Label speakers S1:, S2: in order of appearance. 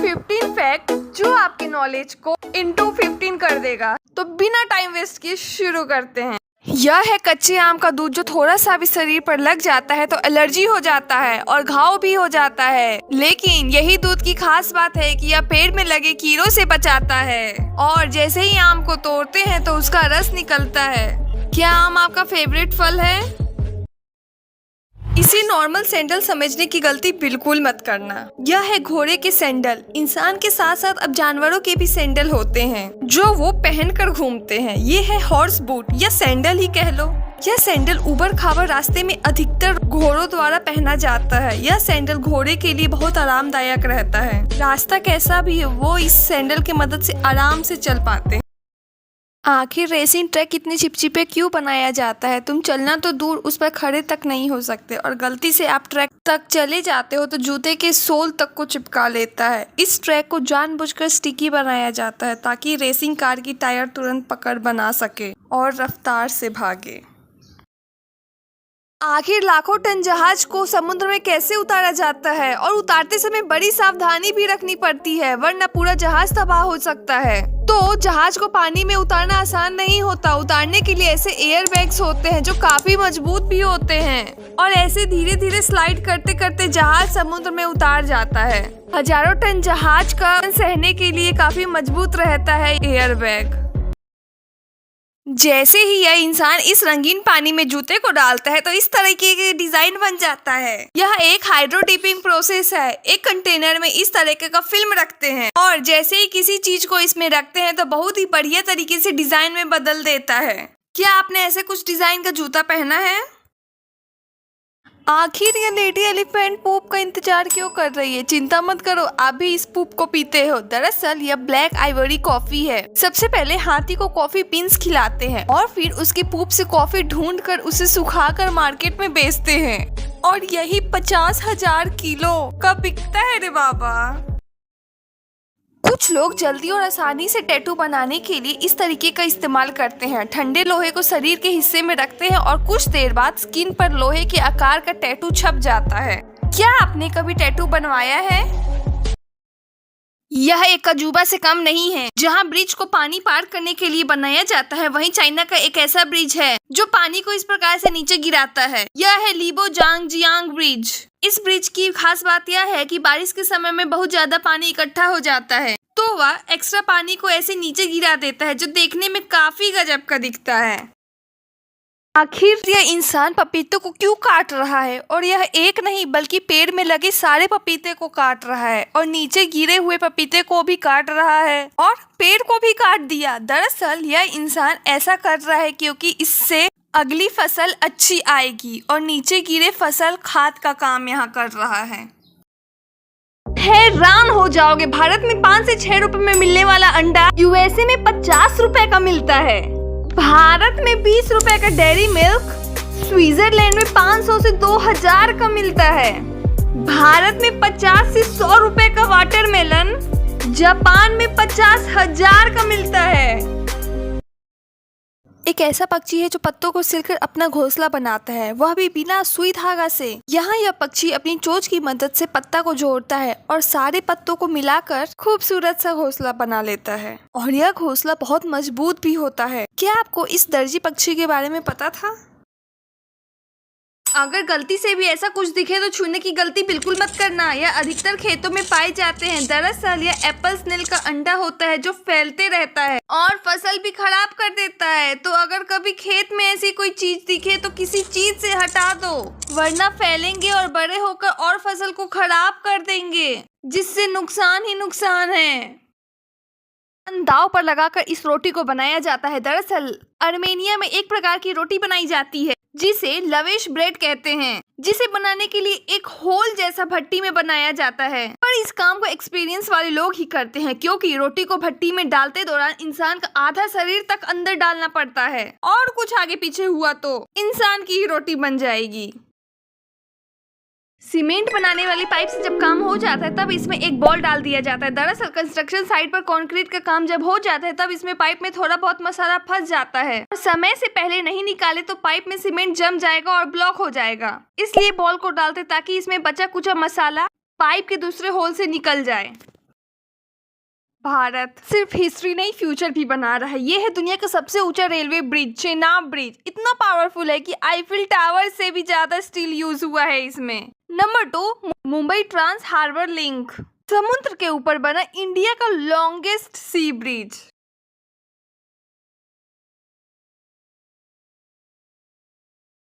S1: 15 fact जो आपके knowledge को इंटू 15 कर देगा। तो बिना टाइम वेस्ट किए शुरू करते हैं। यह है कच्चे आम का दूध जो थोड़ा सा भी शरीर पर लग जाता है तो एलर्जी हो जाता है और घाव भी हो जाता है। लेकिन यही दूध की खास बात है कि यह पेड़ में लगे कीड़ों से बचाता है और जैसे ही आम को तोड़ते हैं तो उसका रस निकलता है। क्या आम आपका फेवरेट फल है? इसी नॉर्मल सैंडल समझने की गलती बिल्कुल मत करना। यह है घोड़े के सैंडल। इंसान के साथ साथ अब जानवरों के भी सैंडल होते हैं जो वो पहनकर घूमते हैं। ये है हॉर्स बूट या सैंडल ही कह लो। यह सैंडल उबड़ खाबड़ रास्ते में अधिकतर घोड़ों द्वारा पहना जाता है। यह सैंडल घोड़े के लिए बहुत आरामदायक रहता है। रास्ता कैसा भी है वो इस सैंडल की मदद से आराम से चल पाते हैं। आखिर रेसिंग ट्रैक इतने चिपचिपे क्यों बनाया जाता है? तुम चलना तो दूर उस पर खड़े तक नहीं हो सकते और गलती से आप ट्रैक तक चले जाते हो तो जूते के सोल तक को चिपका लेता है। इस ट्रैक को जानबूझकर स्टिकी बनाया जाता है ताकि रेसिंग कार की टायर तुरंत पकड़ बना सके और रफ्तार से भागे। आखिर लाखों टन जहाज को समुद्र में कैसे उतारा जाता है? और उतारते समय बड़ी सावधानी भी रखनी पड़ती है वरना पूरा जहाज तबाह हो सकता है। तो जहाज को पानी में उतारना आसान नहीं होता। उतारने के लिए ऐसे एयर बैग्स होते हैं जो काफी मजबूत भी होते हैं और ऐसे धीरे धीरे स्लाइड करते करते जहाज समुद्र में उतार जाता है। हजारों टन जहाज का सहने के लिए काफी मजबूत रहता है एयर बैग। जैसे ही यह इंसान इस रंगीन पानी में जूते को डालता है तो इस तरीके के डिजाइन बन जाता है। यह एक हाइड्रोडिपिंग प्रोसेस है। एक कंटेनर में इस तरीके का फिल्म रखते हैं और जैसे ही किसी चीज को इसमें रखते हैं तो बहुत ही बढ़िया तरीके से डिजाइन में बदल देता है। क्या आपने ऐसे कुछ डिजाइन का जूता पहना है? आखिर ये लेडी एलिफेंट पूप का इंतजार क्यों कर रही है? चिंता मत करो, आप भी इस पूप को पीते हो। दरअसल यह ब्लैक आइवरी कॉफी है। सबसे पहले हाथी को कॉफी बीन्स खिलाते हैं और फिर उसके पूप से कॉफी ढूंढकर उसे सुखाकर मार्केट में बेचते हैं और यही 50,000 किलो का बिकता है रे बाबा। कुछ लोग जल्दी और आसानी से टैटू बनाने के लिए इस तरीके का इस्तेमाल करते हैं। ठंडे लोहे को शरीर के हिस्से में रखते हैं और कुछ देर बाद स्किन पर लोहे के आकार का टैटू छप जाता है। क्या आपने कभी टैटू बनवाया है? यह एक अजूबा से कम नहीं है। जहां ब्रिज को पानी पार करने के लिए बनाया जाता है वहीं चाइना का एक ऐसा ब्रिज है जो पानी को इस प्रकार से नीचे गिराता है। यह है लिबोजांगजियांग ब्रिज। इस ब्रिज की खास बात यह है कि बारिश के समय में बहुत ज्यादा पानी इकट्ठा हो जाता है तो वह एक्स्ट्रा पानी को ऐसे नीचे गिरा देता है जो देखने में काफी गजब का दिखता है। आखिर यह इंसान पपीते को क्यों काट रहा है? और यह एक नहीं बल्कि पेड़ में लगे सारे पपीते को काट रहा है और नीचे गिरे हुए पपीते को भी काट रहा है और पेड़ को भी काट दिया। दरअसल यह इंसान ऐसा कर रहा है क्योंकि इससे अगली फसल अच्छी आएगी और नीचे गिरे फसल खाद का काम यहाँ कर रहा है। हैरान हो जाओगे, भारत में 5 से 6 रुपए में मिलने वाला अंडा यूएसए में 50 रुपए का मिलता है। भारत में 20 रुपए का डेयरी मिल्क स्विट्जरलैंड में 500 से 2000 का मिलता है। भारत में 50 से 100 रुपए का वाटरमेलन जापान में 50,000 का मिलता है। एक ऐसा पक्षी है जो पत्तों को सिलकर अपना घोंसला बनाता है, वह भी बिना सुई धागा से। यहाँ यह पक्षी अपनी चोंच की मदद से पत्ता को जोड़ता है और सारे पत्तों को मिलाकर खूबसूरत सा घोंसला बना लेता है और यह घोंसला बहुत मजबूत भी होता है। क्या आपको इस दर्जी पक्षी के बारे में पता था? अगर गलती से भी ऐसा कुछ दिखे तो छूने की गलती बिल्कुल मत करना। यह अधिकतर खेतों में पाए जाते हैं। दरअसल यह एप्पल स्नेल का अंडा होता है जो फैलते रहता है और फसल भी खराब कर देता है। तो अगर कभी खेत में ऐसी कोई चीज दिखे तो किसी चीज से हटा दो वरना फैलेंगे और बड़े होकर और फसल को खराब कर देंगे जिससे नुकसान ही नुकसान है। दाव पर लगाकर इस रोटी को बनाया जाता है। दरअसल अर्मेनिया में एक प्रकार की रोटी बनाई जाती है जिसे लवेश ब्रेड कहते हैं, जिसे बनाने के लिए एक होल जैसा भट्टी में बनाया जाता है। पर इस काम को एक्सपीरियंस वाले लोग ही करते हैं क्योंकि रोटी को भट्टी में डालते दौरान इंसान का आधा शरीर तक अंदर डालना पड़ता है और कुछ आगे पीछे हुआ तो इंसान की ही रोटी बन जाएगी। सीमेंट बनाने वाली पाइप से जब काम हो जाता है तब इसमें एक बॉल डाल दिया जाता है। दरअसल कंस्ट्रक्शन साइट पर कंक्रीट का काम जब हो जाता है तब इसमें पाइप में थोड़ा बहुत मसाला फंस जाता है और समय से पहले नहीं निकाले तो पाइप में सीमेंट जम जाएगा और ब्लॉक हो जाएगा। इसलिए बॉल को डालते ताकि इसमें बचा कुचा मसाला पाइप के दूसरे होल से निकल जाए। भारत सिर्फ हिस्ट्री नहीं फ्यूचर भी बना रहा है। ये है दुनिया का सबसे ऊंचा रेलवे ब्रिज, चेनाब ब्रिज। इतना पावरफुल है कि आईफिल टावर से भी ज्यादा स्टील यूज हुआ है इसमें। Number 2, Mumbai trans harbour link, समुद्र के ऊपर बना इंडिया का लॉन्गेस्ट सी ब्रिज।